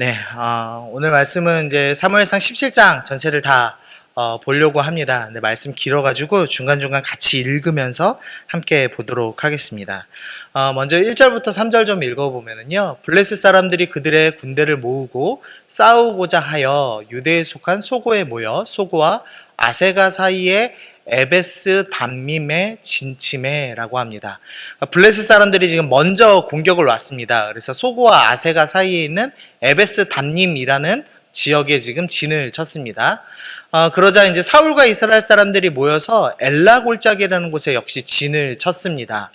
네, 오늘 말씀은 이제 사무엘상 17장 전체를 다 보려고 합니다. 근데 말씀 길어가지고 중간중간 같이 읽으면서 함께 보도록 하겠습니다. 먼저 1절부터 3절 좀 읽어보면은요, 블레셋 사람들이 그들의 군대를 모으고 싸우고자 하여 유대에 속한 소고에 모여 소고와 아세가 사이에 에베스 담밈의 진침에라고 합니다. 블레셋 사람들이 지금 먼저 공격을 왔습니다. 그래서 소고와 아세가 사이에 있는 에베스 담밈이라는 지역에 지금 진을 쳤습니다. 그러자 이제 사울과 이스라엘 사람들이 모여서 엘라 골짜기라는 곳에 역시 진을 쳤습니다.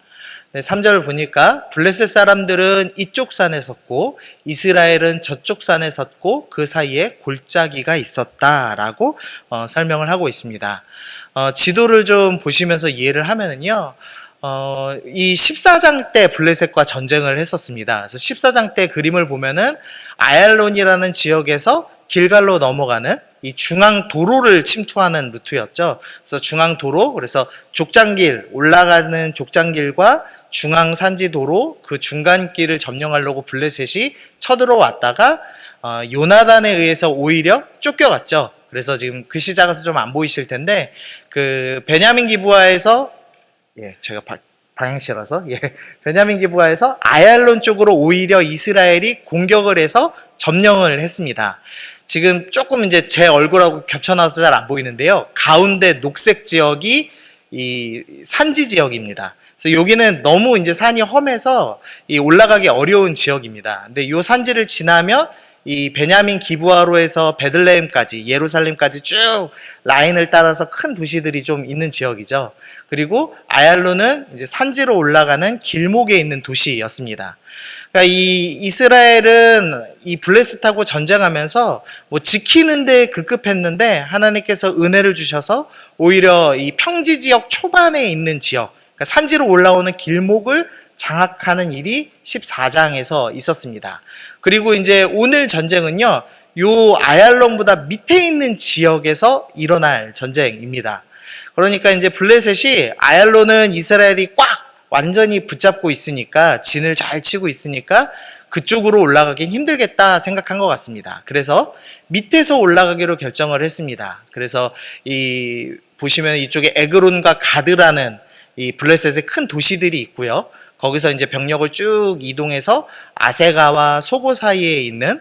3절 보니까 블레셋 사람들은 이쪽 산에 섰고 이스라엘은 저쪽 산에 섰고 그 사이에 골짜기가 있었다라고 설명을 하고 있습니다. 지도를 좀 보시면서 이해를 하면은요, 이 14장 때 블레셋과 전쟁을 했었습니다. 그래서 14장 때 그림을 보면은 아얄론이라는 지역에서 길갈로 넘어가는 이 중앙 도로를 침투하는 루트였죠. 그래서 중앙 도로, 그래서 족장길, 올라가는 족장길과 중앙 산지 도로 그 중간 길을 점령하려고 블레셋이 쳐들어왔다가 요나단에 의해서 오히려 쫓겨갔죠. 그래서 지금 글씨 작아서 좀 안 보이실 텐데 그 베냐민 기브아에서 제가 방향치라서 베냐민 기브아에서 아얄론 쪽으로 오히려 이스라엘이 공격을 해서 점령을 했습니다. 지금 조금 이제 제 얼굴하고 겹쳐나와서 잘 안 보이는데요. 가운데 녹색 지역이 이 산지 지역입니다. 그래서 여기는 너무 이제 산이 험해서 이 올라가기 어려운 지역입니다. 근데 이 산지를 지나면 이 베냐민 기브아로 해서 베들레헴까지 예루살렘까지 쭉 라인을 따라서 큰 도시들이 좀 있는 지역이죠. 그리고 아얄론은 이제 산지로 올라가는 길목에 있는 도시였습니다. 그러니까 이 이스라엘은 이 블레셋하고 전쟁하면서 뭐 지키는데 급급했는데 하나님께서 은혜를 주셔서 오히려 이 평지 지역 초반에 있는 지역, 그러니까 산지로 올라오는 길목을 장악하는 일이 14장에서 있었습니다. 그리고 이제 오늘 전쟁은요, 요 아얄론보다 밑에 있는 지역에서 일어날 전쟁입니다. 그러니까 이제 블레셋이 아얄론은 이스라엘이 꽉 완전히 붙잡고 있으니까 진을 잘 치고 있으니까 그쪽으로 올라가긴 힘들겠다 생각한 것 같습니다. 그래서 밑에서 올라가기로 결정을 했습니다. 그래서 이 보시면 이쪽에 에그론과 가드라는 이 블레셋의 큰 도시들이 있고요. 거기서 이제 병력을 쭉 이동해서 아세가와 소고 사이에 있는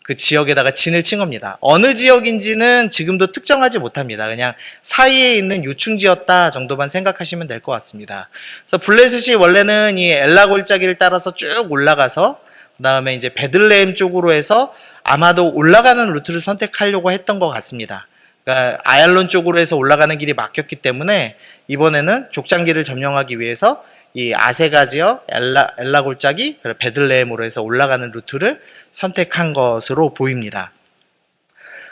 그 지역에다가 진을 친 겁니다. 어느 지역인지는 지금도 특정하지 못합니다. 그냥 사이에 있는 요충지였다 정도만 생각하시면 될 것 같습니다. 그래서 블레셋이 원래는 이 엘라 골짜기를 따라서 쭉 올라가서 그 다음에 이제 베들레헴 쪽으로 해서 아마도 올라가는 루트를 선택하려고 했던 것 같습니다. 그러니까 아얄론 쪽으로 해서 올라가는 길이 막혔기 때문에 이번에는 족장길을 점령하기 위해서 이 아세가 지역, 엘라 골짜기, 그리고 베들레헴으로 해서 올라가는 루트를 선택한 것으로 보입니다.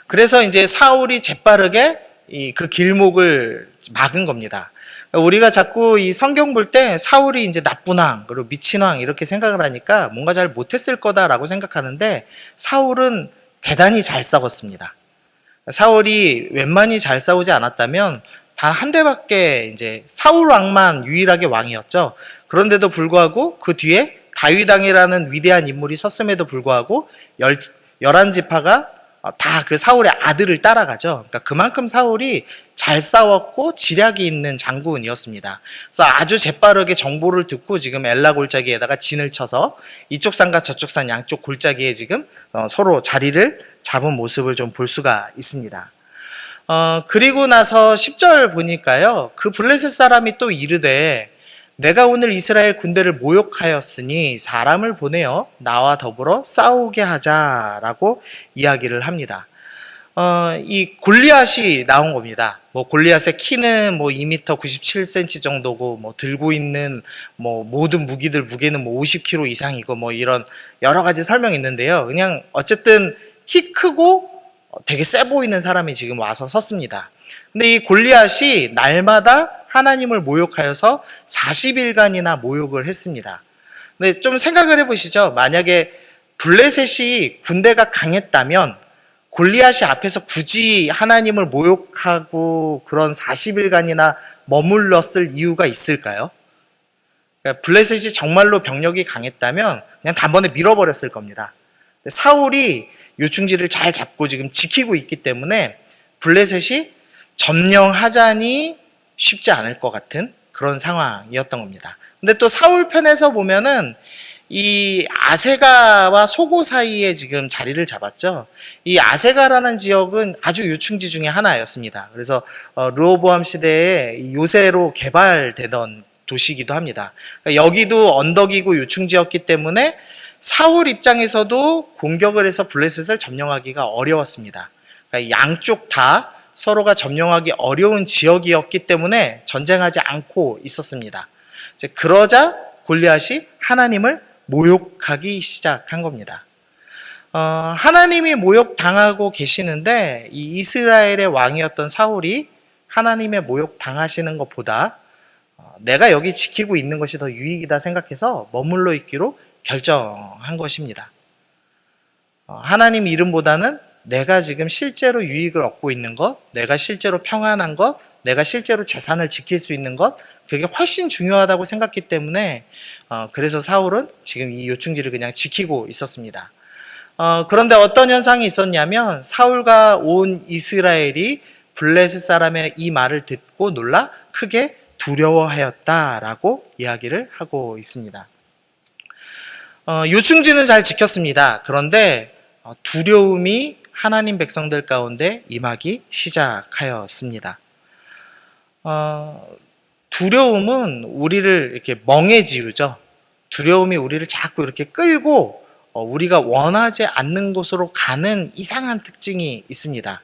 그래서 이제 사울이 재빠르게 그 길목을 막은 겁니다. 우리가 자꾸 이 성경 볼 때 사울이 이제 나쁜 왕, 그리고 미친 왕 이렇게 생각을 하니까 뭔가 잘 못했을 거다라고 생각하는데 사울은 대단히 잘 싸웠습니다. 사울이 웬만히 잘 싸우지 않았다면 단 한 대밖에 이제 사울 왕만 유일하게 왕이었죠. 그런데도 불구하고 그 뒤에 다윗 왕이라는 위대한 인물이 섰음에도 불구하고 11지파가 다 그 사울의 아들을 따라가죠. 그러니까 그만큼 사울이 잘 싸웠고 지략이 있는 장군이었습니다. 그래서 아주 재빠르게 정보를 듣고 지금 엘라 골짜기에다가 진을 쳐서 이쪽 산과 저쪽 산 양쪽 골짜기에 지금 서로 자리를 잡은 모습을 좀 볼 수가 있습니다. 그리고 나서 10절 보니까요, 그 블레셋 사람이 또 이르되 내가 오늘 이스라엘 군대를 모욕하였으니 사람을 보내어 나와 더불어 싸우게 하자라고 이야기를 합니다. 이 골리앗이 나온 겁니다. 뭐 골리앗의 키는 뭐 2m 97cm 정도고 뭐 들고 있는 뭐 모든 무기들 무게는 뭐 50kg 이상이고 뭐 이런 여러 가지 설명이 있는데요. 그냥 어쨌든 키 크고 되게 세 보이는 사람이 지금 와서 섰습니다. 근데 이 골리앗이 날마다 하나님을 모욕하여서 40일간이나 모욕을 했습니다. 근데 좀 생각을 해보시죠. 만약에 블레셋이 군대가 강했다면 골리앗이 앞에서 굳이 하나님을 모욕하고 그런 40일간이나 머물렀을 이유가 있을까요? 그러니까 블레셋이 정말로 병력이 강했다면 그냥 단번에 밀어버렸을 겁니다. 사울이 요충지를 잘 잡고 지금 지키고 있기 때문에 블레셋이 점령하자니 쉽지 않을 것 같은 그런 상황이었던 겁니다. 근데 또 사울 편에서 보면은 이 아세가와 소고 사이에 지금 자리를 잡았죠. 이 아세가라는 지역은 아주 요충지 중에 하나였습니다. 그래서 르호보암 시대에 요새로 개발되던 도시이기도 합니다. 그러니까 여기도 언덕이고 요충지였기 때문에 사울 입장에서도 공격을 해서 블레셋을 점령하기가 어려웠습니다. 그러니까 양쪽 다 서로가 점령하기 어려운 지역이었기 때문에 전쟁하지 않고 있었습니다. 이제 그러자 골리앗이 하나님을 모욕하기 시작한 겁니다. 하나님이 모욕당하고 계시는데 이 이스라엘의 왕이었던 사울이 하나님의 모욕 당하시는 것보다 내가 여기 지키고 있는 것이 더 유익이다 생각해서 머물러 있기로 결정한 것입니다. 하나님 이름보다는 내가 지금 실제로 유익을 얻고 있는 것, 내가 실제로 평안한 것, 내가 실제로 재산을 지킬 수 있는 것, 그게 훨씬 중요하다고 생각했기 때문에 그래서 사울은 지금 이 요충지를 그냥 지키고 있었습니다. 그런데 어떤 현상이 있었냐면 사울과 온 이스라엘이 블레셋 사람의 이 말을 듣고 놀라 크게 두려워하였다라고 이야기를 하고 있습니다. 요충지는 잘 지켰습니다. 그런데 두려움이 하나님 백성들 가운데 임하기 시작하였습니다. 두려움은 우리를 이렇게 멍해지우죠. 두려움이 우리를 자꾸 이렇게 끌고 우리가 원하지 않는 곳으로 가는 이상한 특징이 있습니다.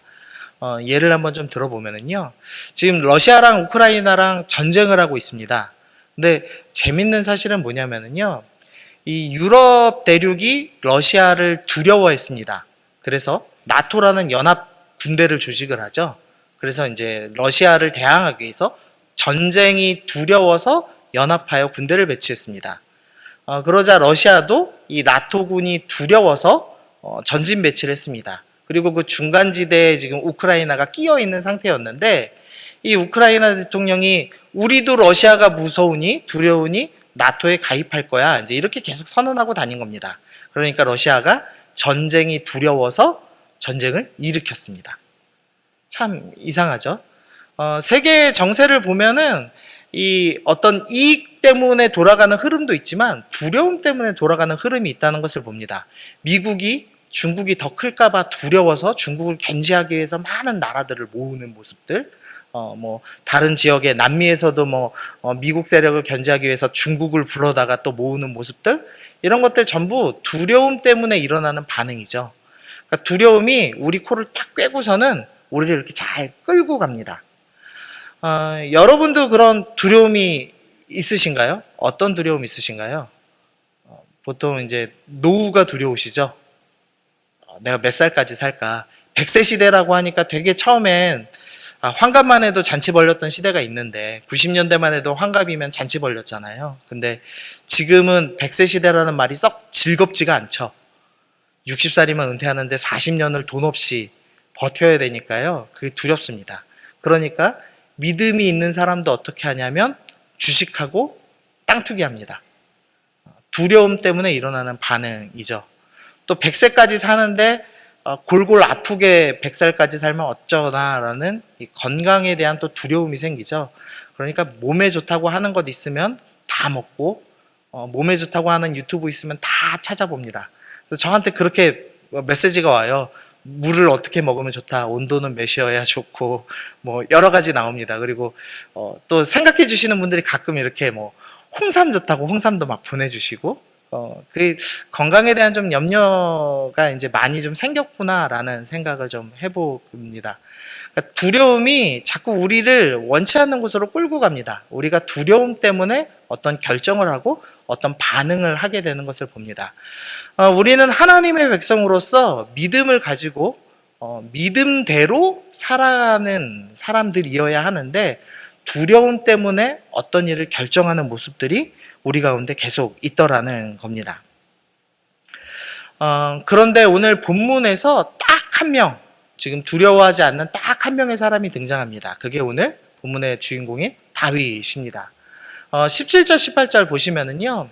예를 한번 좀 들어보면요. 지금 러시아랑 우크라이나랑 전쟁을 하고 있습니다. 근데 재밌는 사실은 뭐냐면요. 이 유럽 대륙이 러시아를 두려워했습니다. 그래서 나토라는 연합 군대를 조직을 하죠. 그래서 이제 러시아를 대항하기 위해서 전쟁이 두려워서 연합하여 군대를 배치했습니다. 그러자 러시아도 이 나토군이 두려워서 전진 배치를 했습니다. 그리고 그 중간지대에 지금 우크라이나가 끼어 있는 상태였는데 이 우크라이나 대통령이 우리도 러시아가 무서우니 두려우니 나토에 가입할 거야. 이제 이렇게 계속 선언하고 다닌 겁니다. 그러니까 러시아가 전쟁이 두려워서 전쟁을 일으켰습니다. 참 이상하죠? 세계 정세를 보면은 이 어떤 이익 때문에 돌아가는 흐름도 있지만 두려움 때문에 돌아가는 흐름이 있다는 것을 봅니다. 미국이 중국이 더 클까봐 두려워서 중국을 견제하기 위해서 많은 나라들을 모으는 모습들, 다른 지역의 남미에서도 미국 세력을 견제하기 위해서 중국을 불러다가 또 모으는 모습들, 이런 것들 전부 두려움 때문에 일어나는 반응이죠. 그러니까 두려움이 우리 코를 딱 꿰고서는 우리를 이렇게 잘 끌고 갑니다. 여러분도 그런 두려움이 있으신가요? 어떤 두려움이 있으신가요? 보통 이제 노후가 두려우시죠? 내가 몇 살까지 살까? 100세 시대라고 하니까 되게 처음엔 환갑만 해도 잔치 벌렸던 시대가 있는데 90년대만 해도 환갑이면 잔치 벌렸잖아요. 근데 지금은 100세 시대라는 말이 썩 즐겁지가 않죠. 60살이면 은퇴하는데 40년을 돈 없이 버텨야 되니까요. 그게 두렵습니다. 그러니까 믿음이 있는 사람도 어떻게 하냐면 주식하고 땅 투기합니다. 두려움 때문에 일어나는 반응이죠. 또 100세까지 사는데 골골 아프게 100살까지 살면 어쩌나라는 이 건강에 대한 또 두려움이 생기죠. 그러니까 몸에 좋다고 하는 것 있으면 다 먹고 몸에 좋다고 하는 유튜브 있으면 다 찾아봅니다. 그래서 저한테 그렇게 메시지가 와요. 물을 어떻게 먹으면 좋다. 온도는 몇이어야 좋고 여러 가지 나옵니다. 그리고 또 생각해 주시는 분들이 가끔 이렇게 홍삼 좋다고 홍삼도 막 보내주시고 그 건강에 대한 좀 염려가 이제 많이 좀 생겼구나라는 생각을 좀 해봅니다. 그러니까 두려움이 자꾸 우리를 원치 않는 곳으로 끌고 갑니다. 우리가 두려움 때문에 어떤 결정을 하고 어떤 반응을 하게 되는 것을 봅니다. 우리는 하나님의 백성으로서 믿음을 가지고 믿음대로 살아가는 사람들이어야 하는데 두려움 때문에 어떤 일을 결정하는 모습들이 우리 가운데 계속 있더라는 겁니다. 그런데 오늘 본문에서 딱 한 명, 지금 두려워하지 않는 딱 한 명의 사람이 등장합니다. 그게 오늘 본문의 주인공인 다윗입니다. 17절, 18절 보시면은요,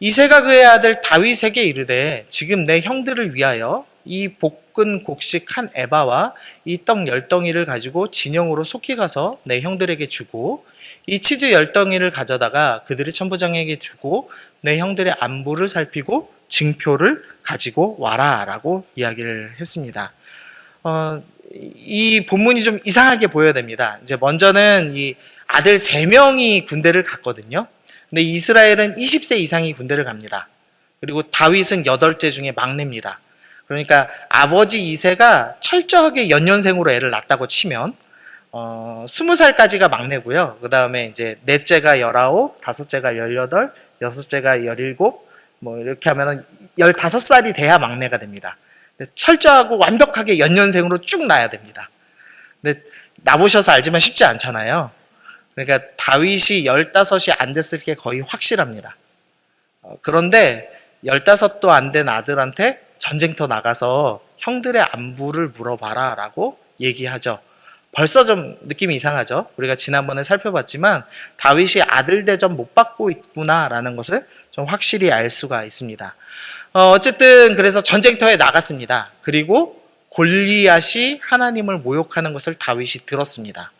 이새가 그의 아들 다윗에게 이르되 지금 내 형들을 위하여 이 볶은 곡식 한 에바와 이 떡 10덩이를 가지고 진영으로 속히 가서 내 형들에게 주고 이 치즈 10덩이를 가져다가 그들의 천부장에게 주고 내 형들의 안부를 살피고 증표를 가지고 와라 라고 이야기를 했습니다. 이 본문이 좀 이상하게 보여야 됩니다. 이제 먼저는 이 아들 3명이 군대를 갔거든요. 근데 이스라엘은 20세 이상이 군대를 갑니다. 그리고 다윗은 8째 중에 막내입니다. 그러니까 아버지 이새가 철저하게 연년생으로 애를 낳았다고 치면 20살까지가 막내고요. 그 다음에 이제 넷째가 19, 다섯째가 18, 여섯째가 17, 뭐 이렇게 하면은 15살이 돼야 막내가 됩니다. 철저하고 완벽하게 연년생으로 쭉 낳아야 됩니다. 근데 나보셔서 알지만 쉽지 않잖아요. 그러니까 다윗이 15이 안 됐을 게 거의 확실합니다. 그런데 15도 안 된 아들한테 전쟁터 나가서 형들의 안부를 물어봐라 라고 얘기하죠. 벌써 좀 느낌이 이상하죠. 우리가 지난번에 살펴봤지만 다윗이 아들 대접 못 받고 있구나라는 것을 좀 확실히 알 수가 있습니다. 어쨌든 그래서 전쟁터에 나갔습니다. 그리고 골리앗이 하나님을 모욕하는 것을 다윗이 들었습니다.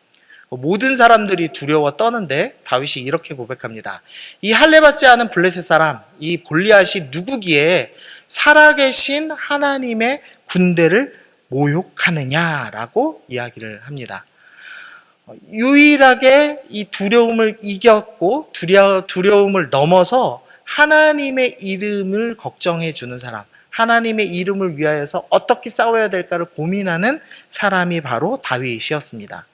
모든 사람들이 두려워 떠는데 다윗이 이렇게 고백합니다. 이 할례받지 않은 블레셋 사람, 이 골리앗이 누구기에 살아계신 하나님의 군대를 모욕하느냐라고 이야기를 합니다. 유일하게 이 두려움을 이겼고 두려움을 넘어서 하나님의 이름을 걱정해 주는 사람, 하나님의 이름을 위하여서 어떻게 싸워야 될까를 고민하는 사람이 바로 다윗이었습니다.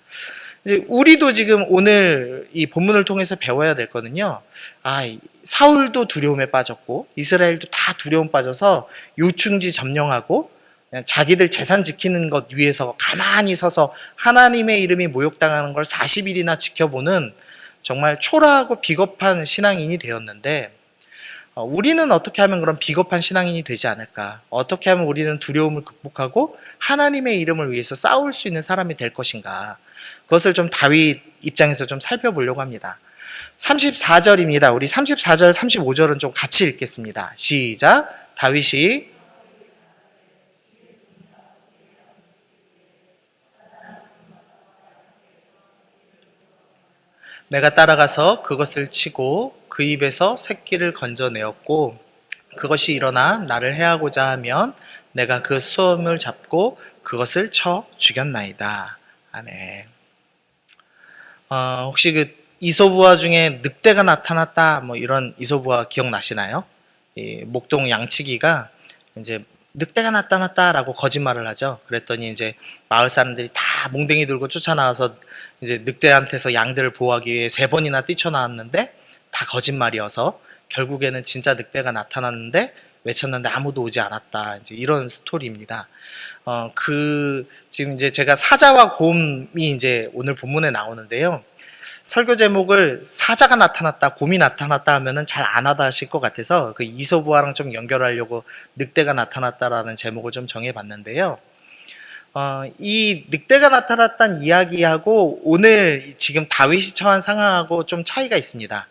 이제 우리도 지금 오늘 이 본문을 통해서 배워야 될 거는요. 사울도 두려움에 빠졌고 이스라엘도 다 두려움 빠져서 요충지 점령하고 그냥 자기들 재산 지키는 것 위해서 가만히 서서 하나님의 이름이 모욕당하는 걸 40일이나 지켜보는 정말 초라하고 비겁한 신앙인이 되었는데 우리는 어떻게 하면 그런 비겁한 신앙인이 되지 않을까? 어떻게 하면 우리는 두려움을 극복하고 하나님의 이름을 위해서 싸울 수 있는 사람이 될 것인가? 그것을 좀 다윗 입장에서 좀 살펴보려고 합니다. 34절입니다. 우리 34절, 35절은 좀 같이 읽겠습니다. 시작. 다윗이 내가 따라가서 그것을 치고 그 입에서 새끼를 건져내었고 그것이 일어나 나를 해하고자 하면 내가 그 수염을 잡고 그것을 쳐 죽였나이다. 아멘. 혹시 그 이솝우화 중에 늑대가 나타났다 뭐 이런 이솝우화 기억나시나요? 이 목동 양치기가 이제 늑대가 나타났다라고 거짓말을 하죠. 그랬더니 이제 마을 사람들이 다 몽댕이 들고 쫓아나와서 이제 늑대한테서 양들을 보호하기 위해 3번이나 뛰쳐나왔는데 다 거짓말이어서 결국에는 진짜 늑대가 나타났는데 외쳤는데 아무도 오지 않았다. 이제 이런 스토리입니다. 지금 이제 제가 사자와 곰이 이제 오늘 본문에 나오는데요. 설교 제목을 사자가 나타났다, 곰이 나타났다 하면은 잘 안 하다 하실 것 같아서 그 이솝우화랑 좀 연결하려고 늑대가 나타났다라는 제목을 좀 정해봤는데요. 이 늑대가 나타났다는 이야기하고 오늘 지금 다윗이 처한 상황하고 좀 차이가 있습니다.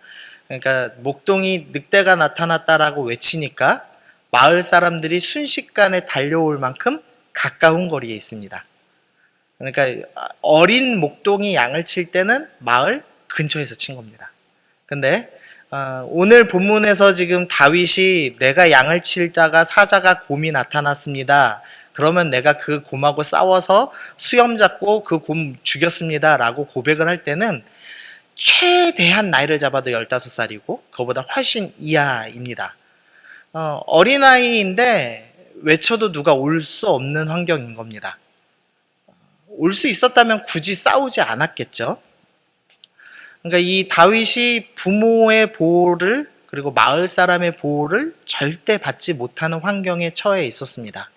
그러니까 목동이 늑대가 나타났다라고 외치니까 마을 사람들이 순식간에 달려올 만큼 가까운 거리에 있습니다. 그러니까 어린 목동이 양을 칠 때는 마을 근처에서 친 겁니다. 근데 오늘 본문에서 지금 다윗이 내가 양을 치다가 사자가 곰이 나타났습니다. 그러면 내가 그 곰하고 싸워서 수염 잡고 그 곰 죽였습니다. 라고 고백을 할 때는 최대한 나이를 잡아도 15살이고 그거보다 훨씬 이하입니다. 어린아이인데 외쳐도 누가 올 수 없는 환경인 겁니다. 올 수 있었다면 굳이 싸우지 않았겠죠. 그러니까 이 다윗이 부모의 보호를 그리고 마을 사람의 보호를 절대 받지 못하는 환경에 처해 있었습니다.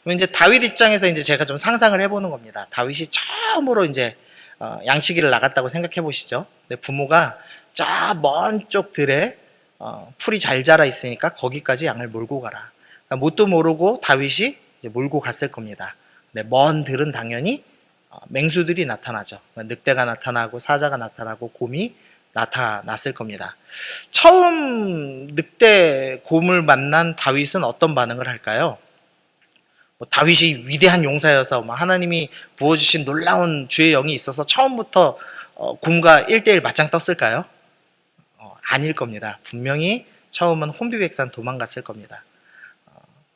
이제 다윗 입장에서 이제 제가 좀 상상을 해보는 겁니다. 다윗이 처음으로 이제 양치기를 나갔다고 생각해 보시죠. 근데 부모가 저 먼 쪽 들에 풀이 잘 자라 있으니까 거기까지 양을 몰고 가라. 그러니까 뭣도 모르고 다윗이 이제 몰고 갔을 겁니다. 근데 먼 들은 당연히 맹수들이 나타나죠. 늑대가 나타나고 사자가 나타나고 곰이 나타났을 겁니다. 처음 늑대 곰을 만난 다윗은 어떤 반응을 할까요? 다윗이 위대한 용사여서 하나님이 부어주신 놀라운 주의 영이 있어서 처음부터 곰과 1대1 맞짱 떴을까요? 아닐 겁니다. 분명히 처음은 혼비백산 도망갔을 겁니다.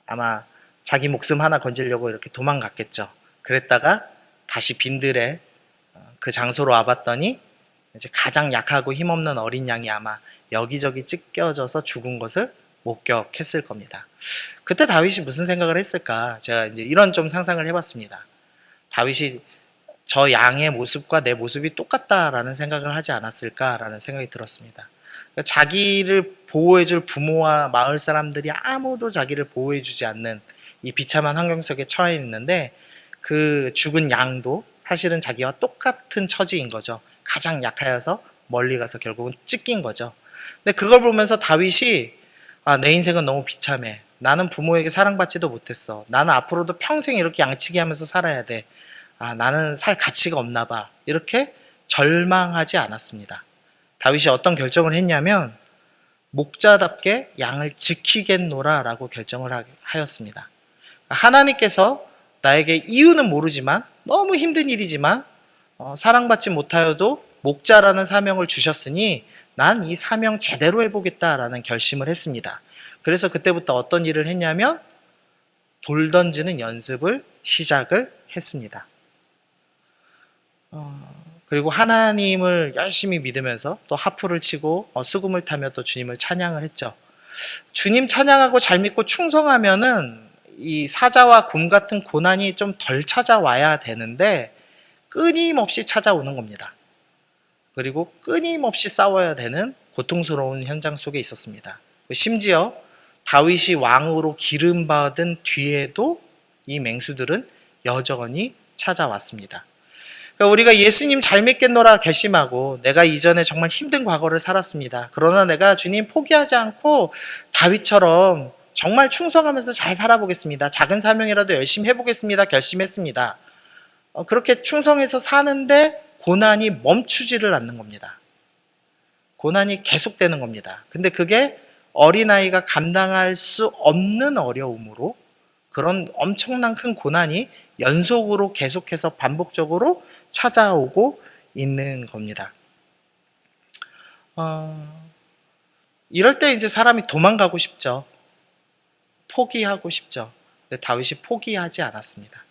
아마 자기 목숨 하나 건지려고 이렇게 도망갔겠죠. 그랬다가 다시 빈들에 그 장소로 와봤더니 이제 가장 약하고 힘없는 어린 양이 아마 여기저기 찢겨져서 죽은 것을 목격했을 겁니다. 그때 다윗이 무슨 생각을 했을까? 제가 이제 이런 좀 상상을 해봤습니다. 다윗이 저 양의 모습과 내 모습이 똑같다라는 생각을 하지 않았을까라는 생각이 들었습니다. 자기를 보호해줄 부모와 마을 사람들이 아무도 자기를 보호해주지 않는 이 비참한 환경 속에 처해 있는데 그 죽은 양도 사실은 자기와 똑같은 처지인 거죠. 가장 약하여서 멀리 가서 결국은 찢긴 거죠. 근데 그걸 보면서 다윗이 내 인생은 너무 비참해. 나는 부모에게 사랑받지도 못했어. 나는 앞으로도 평생 이렇게 양치기 하면서 살아야 돼. 나는 살 가치가 없나 봐. 이렇게 절망하지 않았습니다. 다윗이 어떤 결정을 했냐면 목자답게 양을 지키겠노라 라고 결정을 하였습니다. 하나님께서 나에게 이유는 모르지만 너무 힘든 일이지만 사랑받지 못하여도 목자라는 사명을 주셨으니 난 이 사명 제대로 해보겠다라는 결심을 했습니다. 그래서 그때부터 어떤 일을 했냐면 돌 던지는 연습을 시작을 했습니다. 그리고 하나님을 열심히 믿으면서 또 하프를 치고 수금을 타며 또 주님을 찬양을 했죠. 주님 찬양하고 잘 믿고 충성하면은 이 사자와 곰 같은 고난이 좀 덜 찾아와야 되는데 끊임없이 찾아오는 겁니다. 그리고 끊임없이 싸워야 되는 고통스러운 현장 속에 있었습니다. 심지어 다윗이 왕으로 기름받은 뒤에도 이 맹수들은 여전히 찾아왔습니다. 그러니까 우리가 예수님 잘 믿겠노라 결심하고 내가 이전에 정말 힘든 과거를 살았습니다. 그러나 내가 주님 포기하지 않고 다윗처럼 정말 충성하면서 잘 살아보겠습니다. 작은 사명이라도 열심히 해보겠습니다. 결심했습니다. 그렇게 충성해서 사는데 고난이 멈추지를 않는 겁니다. 고난이 계속되는 겁니다. 근데 그게 어린아이가 감당할 수 없는 어려움으로 그런 엄청난 큰 고난이 연속으로 계속해서 반복적으로 찾아오고 있는 겁니다. 이럴 때 이제 사람이 도망가고 싶죠. 포기하고 싶죠. 근데 다윗이 포기하지 않았습니다.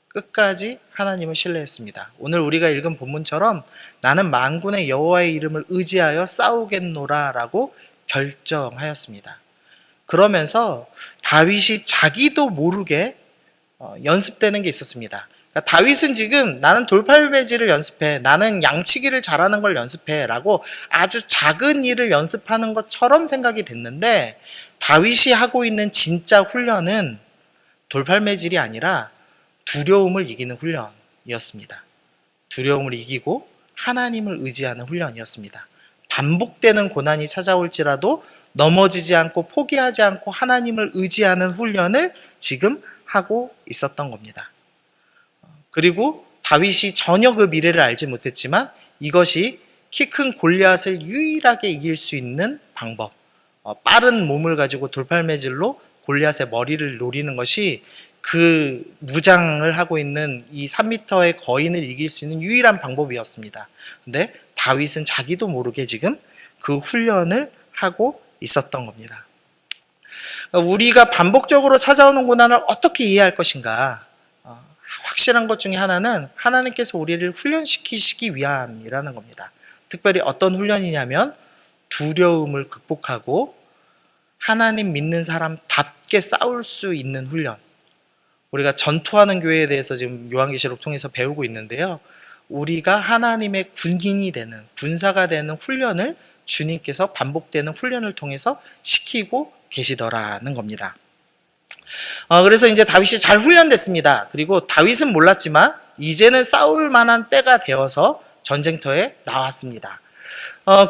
끝까지 하나님을 신뢰했습니다. 오늘 우리가 읽은 본문처럼 나는 만군의 여호와의 이름을 의지하여 싸우겠노라 라고 결정하였습니다. 그러면서 다윗이 자기도 모르게 연습되는 게 있었습니다. 그러니까 다윗은 지금 나는 돌팔매질을 연습해, 나는 양치기를 잘하는 걸 연습해 라고 아주 작은 일을 연습하는 것처럼 생각이 됐는데 다윗이 하고 있는 진짜 훈련은 돌팔매질이 아니라 두려움을 이기는 훈련이었습니다. 두려움을 이기고 하나님을 의지하는 훈련이었습니다. 반복되는 고난이 찾아올지라도 넘어지지 않고 포기하지 않고 하나님을 의지하는 훈련을 지금 하고 있었던 겁니다. 그리고 다윗이 전혀 그 미래를 알지 못했지만 이것이 키 큰 골리앗을 유일하게 이길 수 있는 방법, 빠른 몸을 가지고 돌팔매질로 골리앗의 머리를 노리는 것이 그 무장을 하고 있는 이 3m의 거인을 이길 수 있는 유일한 방법이었습니다. 근데 다윗은 자기도 모르게 지금 그 훈련을 하고 있었던 겁니다. 우리가 반복적으로 찾아오는 고난을 어떻게 이해할 것인가? 확실한 것 중에 하나는 하나님께서 우리를 훈련시키시기 위함이라는 겁니다. 특별히 어떤 훈련이냐면 두려움을 극복하고 하나님 믿는 사람답게 싸울 수 있는 훈련. 우리가 전투하는 교회에 대해서 지금 요한계시록 통해서 배우고 있는데요. 우리가 하나님의 군인이 되는, 군사가 되는 훈련을 주님께서 반복되는 훈련을 통해서 시키고 계시더라는 겁니다. 그래서 이제 다윗이 잘 훈련됐습니다. 그리고 다윗은 몰랐지만 이제는 싸울 만한 때가 되어서 전쟁터에 나왔습니다.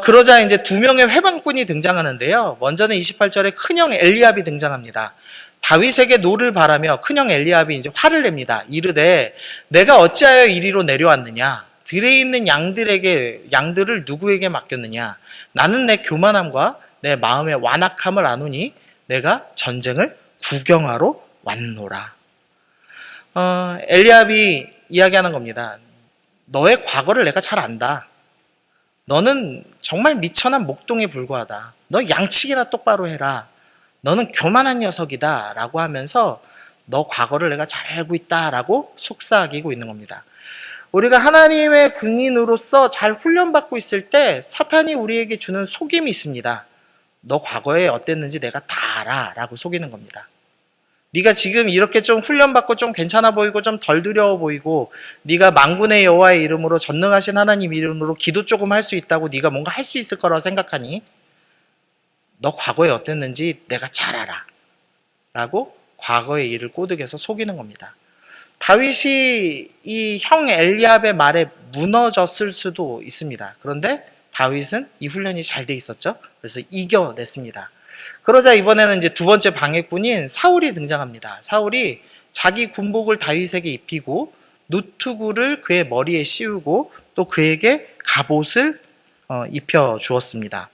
그러자 이제 두 명의 회방꾼이 등장하는데요. 먼저는 28절에 큰형 엘리압이 등장합니다. 다윗에게 노를 바라며 큰형 엘리압이 이제 화를 냅니다. 이르되 내가 어찌하여 이리로 내려왔느냐? 들에 있는 양들을 누구에게 맡겼느냐? 나는 내 교만함과 내 마음의 완악함을 아노니 내가 전쟁을 구경하러 왔노라. 엘리압이 이야기하는 겁니다. 너의 과거를 내가 잘 안다. 너는 정말 미천한 목동에 불과하다. 너 양치기나 똑바로 해라. 너는 교만한 녀석이다. 라고 하면서 너 과거를 내가 잘 알고 있다. 라고 속삭이고 있는 겁니다. 우리가 하나님의 군인으로서 잘 훈련받고 있을 때 사탄이 우리에게 주는 속임이 있습니다. 너 과거에 어땠는지 내가 다 알아. 라고 속이는 겁니다. 네가 지금 이렇게 좀 훈련받고 좀 괜찮아 보이고 좀 덜 두려워 보이고 네가 만군의 여호와의 이름으로 전능하신 하나님 이름으로 기도 조금 할 수 있다고 네가 뭔가 할 수 있을 거라고 생각하니 너 과거에 어땠는지 내가 잘 알아. 라고 과거의 일을 꼬드겨서 속이는 겁니다. 다윗이 이 형 엘리압의 말에 무너졌을 수도 있습니다. 그런데 다윗은 이 훈련이 잘 돼 있었죠. 그래서 이겨냈습니다. 그러자 이번에는 이제 두 번째 방해꾼인 사울이 등장합니다. 사울이 자기 군복을 다윗에게 입히고 노투구를 그의 머리에 씌우고 또 그에게 갑옷을 입혀 주었습니다.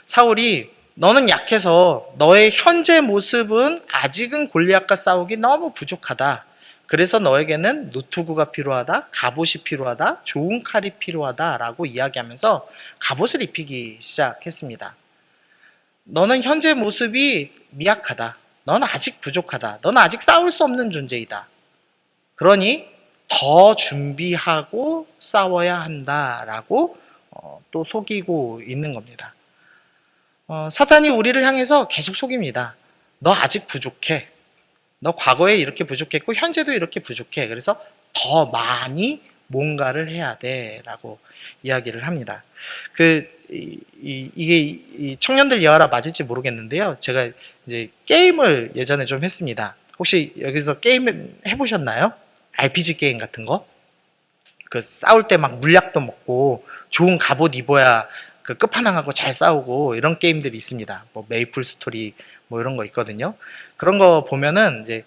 사울이 너는 약해서 너의 현재 모습은 아직은 골리앗과 싸우기 너무 부족하다. 그래서 너에게는 노투구가 필요하다, 갑옷이 필요하다, 좋은 칼이 필요하다라고 이야기하면서 갑옷을 입히기 시작했습니다. 너는 현재 모습이 미약하다. 너는 아직 부족하다. 너는 아직 싸울 수 없는 존재이다. 그러니 더 준비하고 싸워야 한다라고 또 속이고 있는 겁니다. 사탄이 우리를 향해서 계속 속입니다. 너 아직 부족해. 너 과거에 이렇게 부족했고 현재도 이렇게 부족해. 그래서 더 많이 뭔가를 해야 돼 라고 이야기를 합니다. 이게 청년들 예화라 맞을지 모르겠는데요. 제가 이제 게임을 예전에 좀 했습니다. 혹시 여기서 게임 해보셨나요? RPG 게임 같은 거? 그 싸울 때 막 물약도 먹고 좋은 갑옷 입어야 그 끝판왕하고 잘 싸우고 이런 게임들이 있습니다. 뭐 메이플 스토리 뭐 이런 거 있거든요. 그런 거 보면은 이제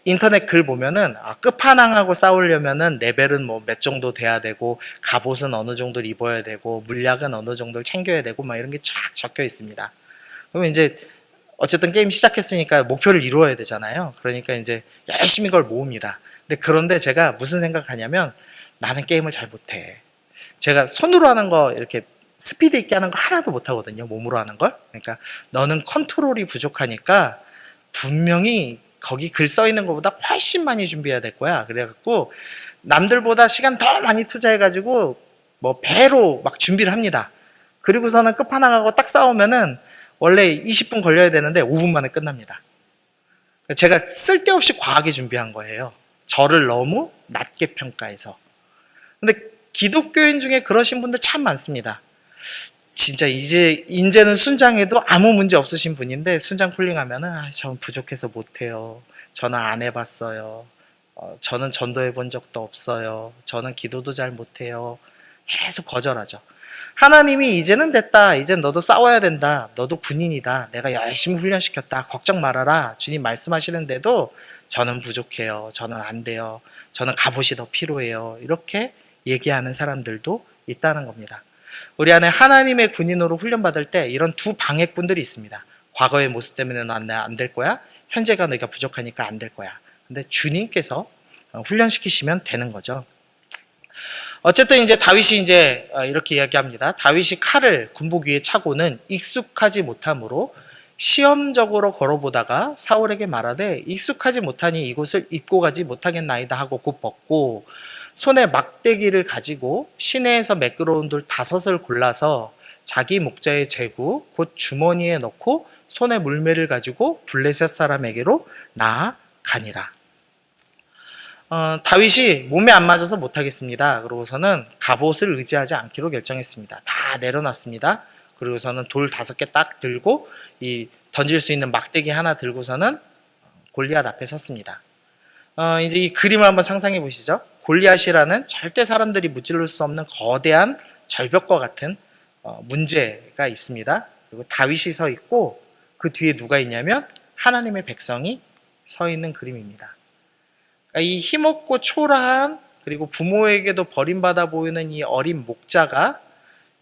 인터넷 글 보면은 끝판왕하고 싸우려면은 레벨은 뭐 몇 정도 돼야 되고 갑옷은 어느 정도를 입어야 되고 물약은 어느 정도를 챙겨야 되고 막 이런 게 쫙 적혀 있습니다. 그러면 이제 어쨌든 게임 시작했으니까 목표를 이루어야 되잖아요. 그러니까 이제 열심히 그걸 모읍니다. 그런데 제가 무슨 생각하냐면 나는 게임을 잘 못해. 제가 손으로 하는 거 이렇게 스피드 있게 하는 걸 하나도 못하거든요. 몸으로 하는 걸. 그러니까 너는 컨트롤이 부족하니까 분명히 거기 글 써 있는 것보다 훨씬 많이 준비해야 될 거야. 그래갖고 남들보다 시간 더 많이 투자해가지고 뭐 배로 막 준비를 합니다. 그리고서는 끝판왕하고 딱 싸우면은 원래 20분 걸려야 되는데 5분 만에 끝납니다. 제가 쓸데없이 과하게 준비한 거예요. 저를 너무 낮게 평가해서. 근데 기독교인 중에 그러신 분들 참 많습니다. 진짜 이제는 순장해도 아무 문제 없으신 분인데 순장 쿨링하면은 저는 부족해서 못해요. 저는 안 해봤어요. 저는 전도해 본 적도 없어요. 저는 기도도 잘 못해요. 계속 거절하죠. 하나님이 이제는 됐다. 이젠 너도 싸워야 된다. 너도 군인이다. 내가 열심히 훈련시켰다. 걱정 말아라. 주님 말씀하시는데도 저는 부족해요. 저는 안 돼요. 저는 갑옷이 더 필요해요. 이렇게 얘기하는 사람들도 있다는 겁니다. 우리 안에 하나님의 군인으로 훈련받을 때 이런 두 방해꾼들이 있습니다. 과거의 모습 때문에 너 안 될 거야. 현재가 너가 부족하니까 안 될 거야. 근데 주님께서 훈련시키시면 되는 거죠. 어쨌든 이제 다윗이 이제 이렇게 이야기합니다. 다윗이 칼을 군복 위에 차고는 익숙하지 못하므로 시험적으로 걸어보다가 사울에게 말하되 익숙하지 못하니 이곳을 입고 가지 못하겠나이다 하고 곧 벗고 손에 막대기를 가지고 시내에서 매끄러운 돌 5을 골라서 자기 목자의 제구 곧 주머니에 넣고 손에 물매를 가지고 블레셋 사람에게로 나아가니라. 다윗이 몸에 안 맞아서 못하겠습니다. 그러고서는 갑옷을 의지하지 않기로 결정했습니다. 다 내려놨습니다. 그리고서는 돌 5개 딱 들고 이 던질 수 있는 막대기 하나 들고서는 골리앗 앞에 섰습니다. 이제 이 그림을 한번 상상해 보시죠. 골리앗이라는 절대 사람들이 무찌를 수 없는 거대한 절벽과 같은 문제가 있습니다. 그리고 다윗이 서 있고 그 뒤에 누가 있냐면 하나님의 백성이 서 있는 그림입니다. 이 힘없고 초라한 그리고 부모에게도 버림받아 보이는 이 어린 목자가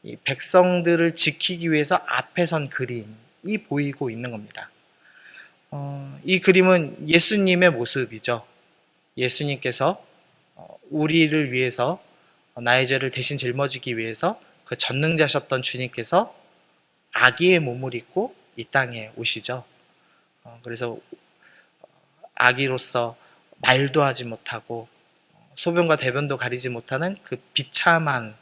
이 백성들을 지키기 위해서 앞에 선 그림이 보이고 있는 겁니다. 이 그림은 예수님의 모습이죠. 예수님께서 우리를 위해서 나의 죄를 대신 짊어지기 위해서 그 전능자셨던 주님께서 아기의 몸을 입고 이 땅에 오시죠. 그래서 아기로서 말도 하지 못하고 소변과 대변도 가리지 못하는 그 비참한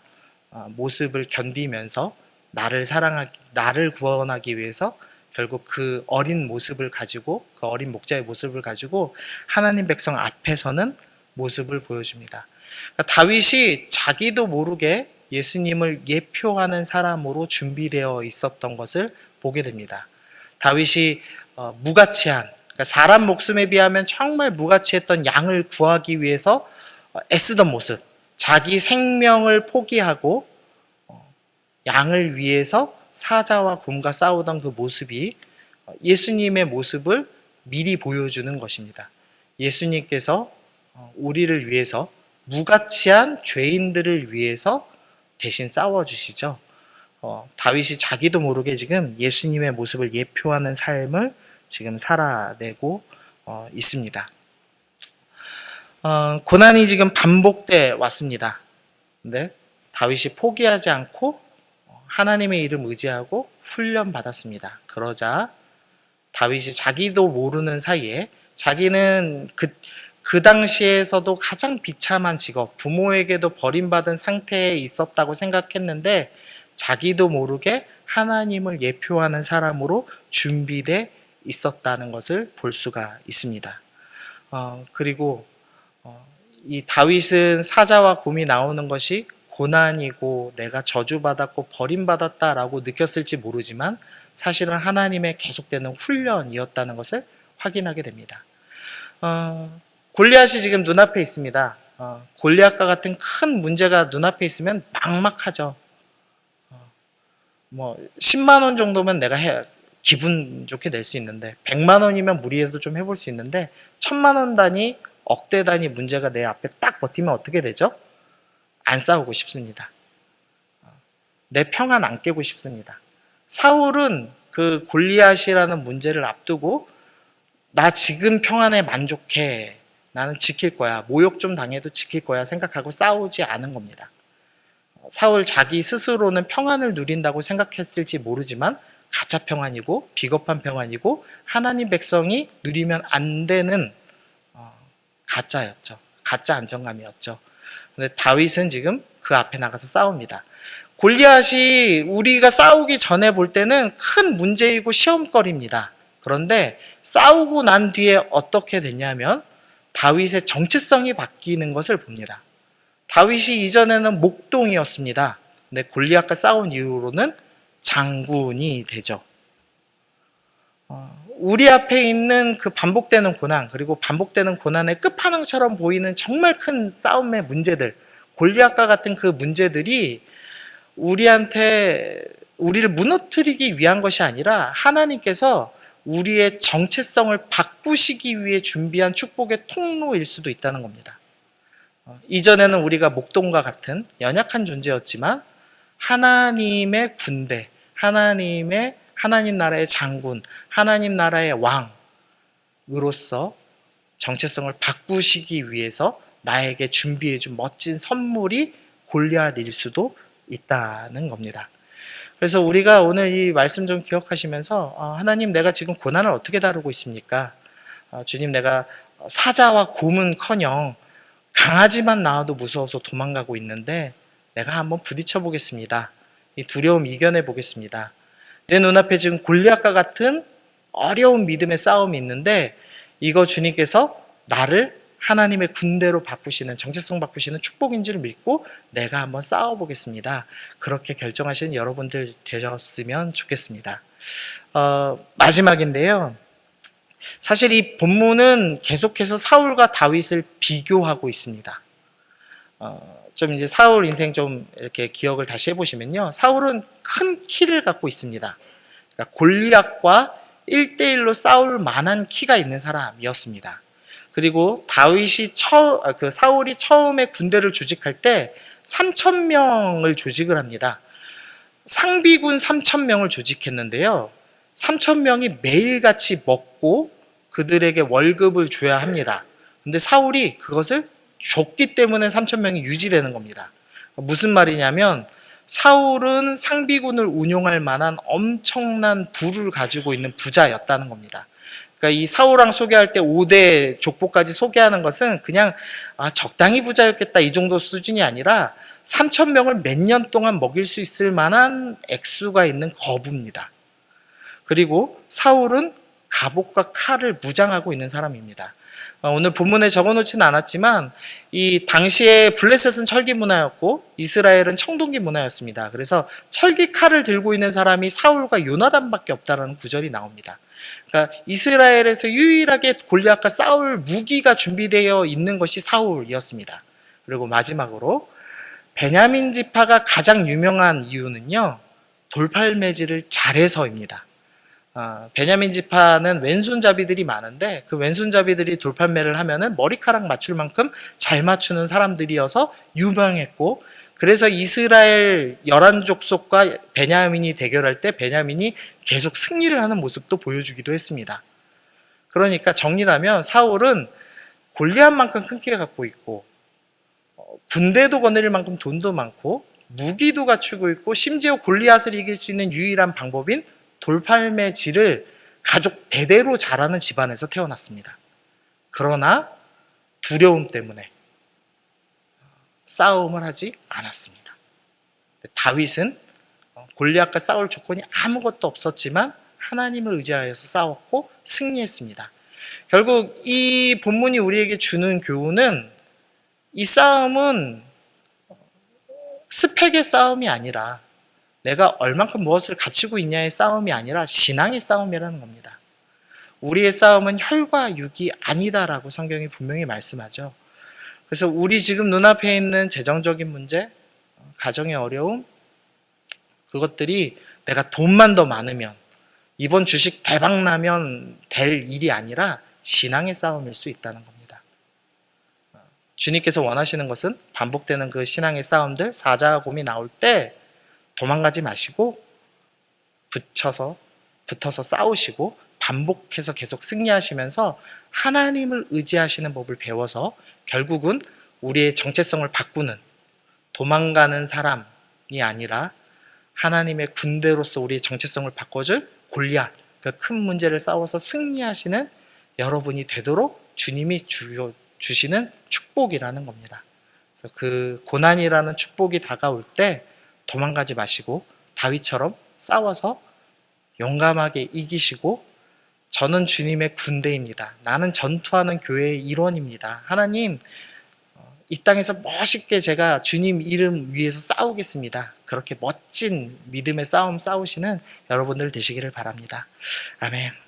모습을 견디면서 나를 구원하기 위해서 결국 그 어린 모습을 가지고, 그 어린 목자의 모습을 가지고 하나님 백성 앞에 서는 모습을 보여줍니다. 그러니까 다윗이 자기도 모르게 예수님을 예표하는 사람으로 준비되어 있었던 것을 보게 됩니다. 다윗이 무가치한, 그러니까 사람 목숨에 비하면 정말 무가치했던 양을 구하기 위해서 애쓰던 모습, 자기 생명을 포기하고 양을 위해서 사자와 곰과 싸우던 그 모습이 예수님의 모습을 미리 보여주는 것입니다. 예수님께서 우리를 위해서, 무가치한 죄인들을 위해서 대신 싸워주시죠. 다윗이 자기도 모르게 지금 예수님의 모습을 예표하는 삶을 지금 살아내고 있습니다. 고난이 지금 반복돼 왔습니다. 근데 다윗이 포기하지 않고 하나님의 이름 의지하고 훈련받았습니다. 그러자 다윗이 자기도 모르는 사이에 자기는 그 당시에서도 가장 비참한 직업, 부모에게도 버림받은 상태에 있었다고 생각했는데 자기도 모르게 하나님을 예표하는 사람으로 준비돼 있었다는 것을 볼 수가 있습니다. 그리고 이 다윗은 사자와 곰이 나오는 것이 고난이고 내가 저주받았고 버림받았다라고 느꼈을지 모르지만 사실은 하나님의 계속되는 훈련이었다는 것을 확인하게 됩니다. 골리앗이 지금 눈앞에 있습니다. 골리앗과 같은 큰 문제가 눈앞에 있으면 막막하죠. 10만 원 정도면 내가 기분 좋게 낼 수 있는데 100만 원이면 무리해도 좀 해볼 수 있는데 1000만 원 단위, 억대 단위 문제가 내 앞에 딱 버티면 어떻게 되죠? 안 싸우고 싶습니다. 내 평안 안 깨고 싶습니다. 사울은 그 골리앗이라는 문제를 앞두고 나 지금 평안에 만족해. 나는 지킬 거야. 모욕 좀 당해도 지킬 거야 생각하고 싸우지 않은 겁니다. 사울 자기 스스로는 평안을 누린다고 생각했을지 모르지만 가짜 평안이고 비겁한 평안이고 하나님 백성이 누리면 안 되는 가짜였죠. 가짜 안정감이었죠. 근데 다윗은 지금 그 앞에 나가서 싸웁니다. 골리앗이 우리가 싸우기 전에 볼 때는 큰 문제이고 시험거리입니다. 그런데 싸우고 난 뒤에 어떻게 됐냐면 다윗의 정체성이 바뀌는 것을 봅니다. 다윗이 이전에는 목동이었습니다. 근데 골리앗과 싸운 이후로는 장군이 되죠. 우리 앞에 있는 그 반복되는 고난, 그리고 반복되는 고난의 끝판왕처럼 보이는 정말 큰 싸움의 문제들, 골리앗과 같은 그 문제들이 우리를 무너뜨리기 위한 것이 아니라 하나님께서 우리의 정체성을 바꾸시기 위해 준비한 축복의 통로일 수도 있다는 겁니다. 이전에는 우리가 목동과 같은 연약한 존재였지만 하나님의 군대, 하나님 나라의 장군, 하나님 나라의 왕으로서 정체성을 바꾸시기 위해서 나에게 준비해준 멋진 선물이 골리앗일 수도 있다는 겁니다. 그래서 우리가 오늘 이 말씀 좀 기억하시면서 하나님, 내가 지금 고난을 어떻게 다루고 있습니까? 주님, 내가 사자와 곰은커녕 강아지만 나와도 무서워서 도망가고 있는데 내가 한번 부딪혀 보겠습니다. 이 두려움 이겨내 보겠습니다. 내 눈앞에 지금 골리앗과 같은 어려운 믿음의 싸움이 있는데 이거 주님께서 나를 하나님의 군대로 바꾸시는, 정체성 바꾸시는 축복인지를 믿고 내가 한번 싸워보겠습니다. 그렇게 결정하시는 여러분들 되셨으면 좋겠습니다. 마지막인데요. 사실 이 본문은 계속해서 사울과 다윗을 비교하고 있습니다. 좀 이제 사울 인생 좀 이렇게 기억을 다시 해보시면요. 사울은 큰 키를 갖고 있습니다. 그러니까 골리앗과 1대1로 싸울 만한 키가 있는 사람이었습니다. 그리고 사울이 처음에 군대를 조직할 때 3,000명을 조직을 합니다. 상비군 3,000명을 조직했는데요. 3,000명이 매일같이 먹고 그들에게 월급을 줘야 합니다. 근데 사울이 그것을 줬기 때문에 3,000명이 유지되는 겁니다. 무슨 말이냐면 사울은 상비군을 운용할 만한 엄청난 부를 가지고 있는 부자였다는 겁니다. 그러니까 이 사울왕 소개할 때 5대 족보까지 소개하는 것은 그냥 적당히 부자였겠다 이 정도 수준이 아니라 3,000명을 몇 년 동안 먹일 수 있을 만한 액수가 있는 거부입니다. 그리고 사울은 갑옷과 칼을 무장하고 있는 사람입니다. 오늘 본문에 적어놓지는 않았지만 이 당시에 블레셋은 철기 문화였고 이스라엘은 청동기 문화였습니다. 그래서 철기 칼을 들고 있는 사람이 사울과 요나단밖에 없다라는 구절이 나옵니다. 그러니까 이스라엘에서 유일하게 골리앗과 싸울 무기가 준비되어 있는 것이 사울이었습니다. 그리고 마지막으로 베냐민 지파가 가장 유명한 이유는요, 돌팔매질을 잘해서입니다. 베냐민 지파는 왼손잡이들이 많은데 그 왼손잡이들이 돌팔매를 하면은 머리카락 맞출 만큼 잘 맞추는 사람들이어서 유명했고, 그래서 이스라엘 11족속과 베냐민이 대결할 때 베냐민이 계속 승리를 하는 모습도 보여주기도 했습니다. 그러니까 정리하면 사울은 골리앗만큼 큰 키가 갖고 있고 군대도 거느릴 만큼 돈도 많고 무기도 갖추고 있고 심지어 골리앗을 이길 수 있는 유일한 방법인 돌팔매질을 가족 대대로 잘하는 집안에서 태어났습니다. 그러나 두려움 때문에 싸움을 하지 않았습니다. 다윗은 골리앗과 싸울 조건이 아무것도 없었지만 하나님을 의지하여서 싸웠고 승리했습니다. 결국 이 본문이 우리에게 주는 교훈은 이 싸움은 스펙의 싸움이 아니라 내가 얼만큼 무엇을 갖추고 있냐의 싸움이 아니라 신앙의 싸움이라는 겁니다. 우리의 싸움은 혈과 육이 아니다라고 성경이 분명히 말씀하죠. 그래서 우리 지금 눈앞에 있는 재정적인 문제, 가정의 어려움, 그것들이 내가 돈만 더 많으면, 이번 주식 대박 나면 될 일이 아니라 신앙의 싸움일 수 있다는 겁니다. 주님께서 원하시는 것은 반복되는 그 신앙의 싸움들, 사자와 곰이 나올 때 도망가지 마시고 붙어서 싸우시고 반복해서 계속 승리하시면서 하나님을 의지하시는 법을 배워서 결국은 우리의 정체성을 바꾸는, 도망가는 사람이 아니라 하나님의 군대로서 우리의 정체성을 바꿔줄 골리앗, 그 큰 문제를 싸워서 승리하시는 여러분이 되도록 주님이 주시는 축복이라는 겁니다. 그래서 그 고난이라는 축복이 다가올 때 도망가지 마시고 다윗처럼 싸워서 용감하게 이기시고, 저는 주님의 군대입니다. 나는 전투하는 교회의 일원입니다. 하나님, 이 땅에서 멋있게 제가 주님 이름 위해서 싸우겠습니다. 그렇게 멋진 믿음의 싸움 싸우시는 여러분들 되시기를 바랍니다. 아멘.